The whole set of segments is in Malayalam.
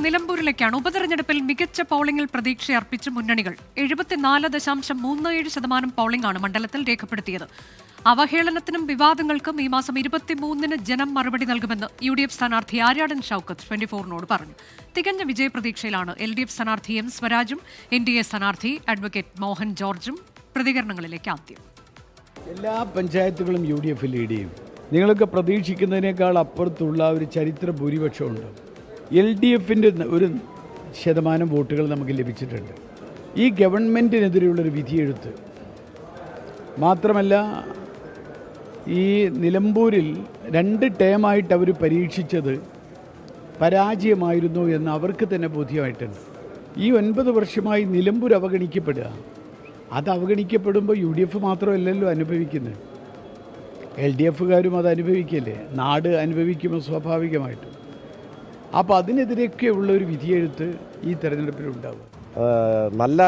നിലമ്പൂരിലേക്കാണ്. ഉപതെരഞ്ഞെടുപ്പിൽ മികച്ച പോളിംഗിൽ പ്രതീക്ഷയർപ്പിച്ച് മുന്നണികൾ. 74.37% പോളിംഗ് ആണ് മണ്ഡലത്തിൽ രേഖപ്പെടുത്തിയത്. അവഹേളനത്തിനും വിവാദങ്ങൾക്കും ഈ മാസം 23-ന് ജനം മറുപടി നൽകുമെന്ന് UDF സ്ഥാനാർത്ഥി ആര്യാടൻ ഷൌക്കത്ത് 24-നോട് പറഞ്ഞു. തികഞ്ഞ വിജയപ്രതീക്ഷയിലാണ് LDF സ്ഥാനാർത്ഥി M സ്വരാജും NDA സ്ഥാനാർത്ഥി അഡ്വക്കേറ്റ് മോഹൻ ജോർജും. പ്രതികരണങ്ങളിലേക്ക് ആദ്യം. എല്ലാ പഞ്ചായത്തുകളും UDF ലീഡ് ചെയ്യും. നിങ്ങളൊക്കെ പ്രതീക്ഷിക്കുന്നതിനേക്കാൾ അപ്പുറത്തുള്ള ഒരു ചരിത്ര ഭൂരിപക്ഷമുണ്ട്. LDFൻ്റെ 1% വോട്ടുകൾ നമുക്ക് ലഭിച്ചിട്ടുണ്ട്. ഈ ഗവൺമെൻറ്റിനെതിരെയുള്ളൊരു വിധിയെഴുത്ത് മാത്രമല്ല, ഈ നിലമ്പൂരിൽ 2 ടേമായിട്ട് അവർ പരീക്ഷിച്ചത് പരാജയമായിരുന്നു എന്ന് അവർക്ക് തന്നെ ബോധ്യമായിട്ടുണ്ട്. ഈ 9 വർഷമായി നിലമ്പൂർ അവഗണിക്കപ്പെടുക. അത് അവഗണിക്കപ്പെടുമ്പോൾ UDF മാത്രമല്ലല്ലോ അനുഭവിക്കുന്നത്, LDFകാരും അത് അനുഭവിക്കല്ലേ, നാട് അനുഭവിക്കുമ്പോൾ സ്വാഭാവികമായിട്ടും. അപ്പോൾ അതിനെതിരെയൊക്കെയുള്ള ഒരു വിധിയെഴുത്ത് ഈ തെരഞ്ഞെടുപ്പിലുണ്ടാവും. നല്ല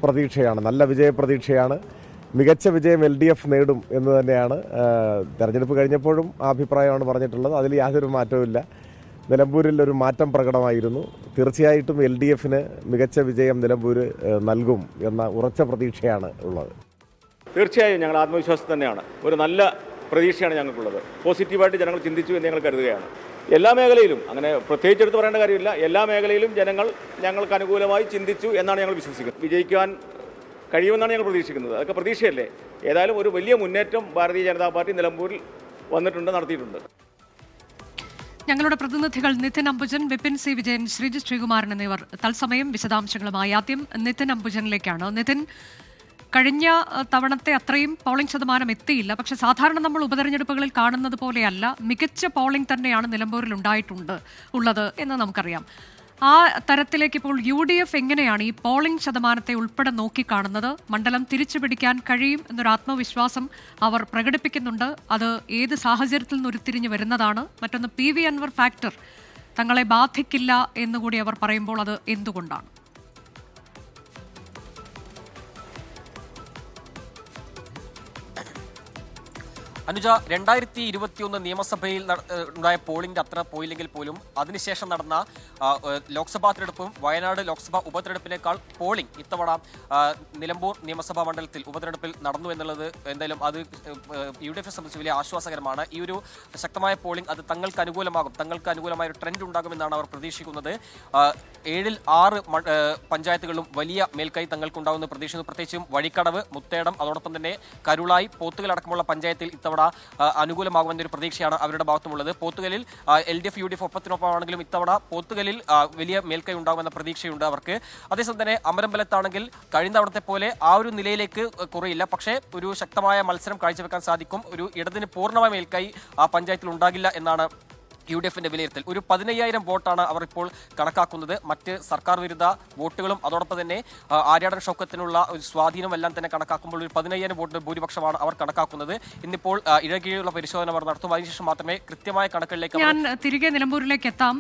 പ്രതീക്ഷയാണ്, നല്ല വിജയപ്രതീക്ഷയാണ്. മികച്ച വിജയം LDF നേടും എന്ന് തന്നെയാണ് തെരഞ്ഞെടുപ്പ് കഴിഞ്ഞപ്പോഴും ആ അഭിപ്രായമാണ് പറഞ്ഞിട്ടുള്ളത്. അതിൽ യാതൊരു മാറ്റവുമില്ല. നിലമ്പൂരിൽ ഒരു മാറ്റം പ്രകടമായിരുന്നു. തീർച്ചയായിട്ടും LDFന് മികച്ച വിജയം നിലമ്പൂർ നൽകും എന്ന ഉറച്ച പ്രതീക്ഷയാണ് ഉള്ളത്. തീർച്ചയായും ഞങ്ങൾ ആത്മവിശ്വാസം തന്നെയാണ്. ഒരു നല്ല പ്രതീക്ഷയാണ് ഞങ്ങൾക്കുള്ളത്. പോസിറ്റീവായിട്ട് ജനങ്ങൾ ചിന്തിച്ചു എന്ന് ഞങ്ങൾ കരുതുകയാണ്. എല്ലാ മേഖലയിലും, അങ്ങനെ പ്രത്യേകിച്ച് എടുത്ത് പറയേണ്ട കാര്യമില്ല, എല്ലാ മേഖലയിലും ജനങ്ങൾ ഞങ്ങൾക്ക് അനുകൂലമായി ചിന്തിച്ചു എന്നാണ് ഞങ്ങൾ വിശ്വസിക്കുന്നത്. വിജയിക്കാൻ കഴിയുമെന്നാണ് ഞങ്ങൾ പ്രതീക്ഷിക്കുന്നത്. അതൊക്കെ പ്രതീക്ഷയല്ലേ. ഏതായാലും ഒരു വലിയ മുന്നേറ്റം ഭാരതീയ ജനതാ പാർട്ടി നിലമ്പൂരിൽ വന്നിട്ടുണ്ട്, നടത്തിയിട്ടുണ്ട്. ഞങ്ങളുടെ പ്രതിനിധികൾ നിതിൻ അംബുജൻ, വിപിൻ സി വിജയൻ, ശ്രീജിത് ശ്രീകുമാരൻ എന്നിവർ തത്സമയം വിശദാംശങ്ങളുമായി. ആദ്യം നിതിൻ അംബുജനിലേക്കാണ്. നിതിൻ, കഴിഞ്ഞ തവണത്തെ അത്രയും പോളിംഗ് ശതമാനം എത്തിയില്ല, പക്ഷെ സാധാരണ നമ്മൾ ഉപതെരഞ്ഞെടുപ്പുകളിൽ കാണുന്നത് പോലെയല്ല, മികച്ച പോളിംഗ് തന്നെയാണ് നിലമ്പൂരിൽ ഉള്ളത് എന്ന് നമുക്കറിയാം. ആ തരത്തിലേക്ക് ഇപ്പോൾ UDF എങ്ങനെയാണ് ഈ പോളിംഗ് ശതമാനത്തെ ഉൾപ്പെടെ നോക്കിക്കാണുന്നത്? മണ്ഡലം തിരിച്ചുപിടിക്കാൻ കഴിയും എന്നൊരു ആത്മവിശ്വാസം അവർ പ്രകടിപ്പിക്കുന്നുണ്ട്. അത് ഏത് സാഹചര്യത്തിൽ നിന്ന് ഉരുത്തിരിഞ്ഞു വരുന്നതാണ്? മറ്റൊന്ന്, PV അൻവർ ഫാക്ടർ തങ്ങളെ ബാധിക്കില്ല എന്നുകൂടി അവർ പറയുമ്പോൾ അത് എന്തുകൊണ്ടാണ്? അനുജ, 2021 നിയമസഭയിൽ ഉണ്ടായ പോളിംഗിന്റെ അത്ര പോയില്ലെങ്കിൽ പോലും അതിനുശേഷം നടന്ന ലോക്സഭാ തെരഞ്ഞെടുപ്പും വയനാട് ലോക്സഭാ ഉപതെരഞ്ഞെടുപ്പിനേക്കാൾ പോളിംഗ് ഇത്തവണ നിലമ്പൂർ നിയമസഭാ മണ്ഡലത്തിൽ ഉപതെരഞ്ഞെടുപ്പിൽ നടന്നു എന്നുള്ളത് എന്തായാലും അത് UDF സംബന്ധിച്ച് വലിയ ആശ്വാസകരമാണ്. ഈ ഒരു ശക്തമായ പോളിംഗ് അത് തങ്ങൾക്ക് അനുകൂലമാകും, തങ്ങൾക്ക് അനുകൂലമായ ഒരു ട്രെൻഡ് ഉണ്ടാകുമെന്നാണ് അവർ പ്രതീക്ഷിക്കുന്നത്. 7-ൽ 6 പഞ്ചായത്തുകളിലും വലിയ മേൽക്കൈ തങ്ങൾക്കുണ്ടാകുമെന്ന് പ്രതീക്ഷിക്കുന്നു. പ്രത്യേകിച്ചും വഴിക്കടവ്, മുത്തേടം, അതോടൊപ്പം തന്നെ കരുളായി, പോത്തുകൽ അടക്കമുള്ള പഞ്ചായത്തിൽ ഇത്തവണ അനുകൂലമാകുമെന്നൊരു പ്രതീക്ഷയാണ് അവരുടെ ഭാഗത്തുമുള്ളത്. പോത്തുകലിൽ LDF UDF ഒപ്പത്തിനൊപ്പമാണെങ്കിലും ഇത്തവണ പോത്തുകലിൽ വലിയ മേൽക്കൈ ഉണ്ടാകുമെന്ന പ്രതീക്ഷയുണ്ട് അവർക്ക്. അതേസമയം തന്നെ അമരമ്പലത്താണെങ്കിൽ കഴിഞ്ഞ തവണത്തെ പോലെ ആ ഒരു നിലയിലേക്ക് കുറയില്ല, പക്ഷേ ഒരു ശക്തമായ മത്സരം കാഴ്ചവെക്കാൻ സാധിക്കും. ഒരു ഇടതിന് പൂർണ്ണമായ മേൽക്കൈ ആ പഞ്ചായത്തിൽ ഉണ്ടാകില്ല എന്നാണ് UDFന്റെ വിലയിരുത്തൽ. ഒരു 15,000 വോട്ടാണ് അവർ ഇപ്പോൾ കണക്കാക്കുന്നത്. മറ്റ് സർക്കാർ വിരുദ്ധ വോട്ടുകളും അതോടൊപ്പം തന്നെ ആര്യാടൻ ഷൌക്കത്തിനുള്ള ഒരു സ്വാധീനമെല്ലാം തന്നെ കണക്കാക്കുമ്പോൾ ഒരു 15,000 വോട്ടിന്റെ ഭൂരിപക്ഷമാണ് അവർ കണക്കാക്കുന്നത്. ഇന്നിപ്പോൾ ഇഴകീഴുള്ള പരിശോധന അവർ നടത്തും. അതിനുശേഷം മാത്രമേ കൃത്യമായ കണക്കുകളിലേക്ക് ഞാൻ തിരികെ നിലമ്പൂരിലേക്ക് എത്താം.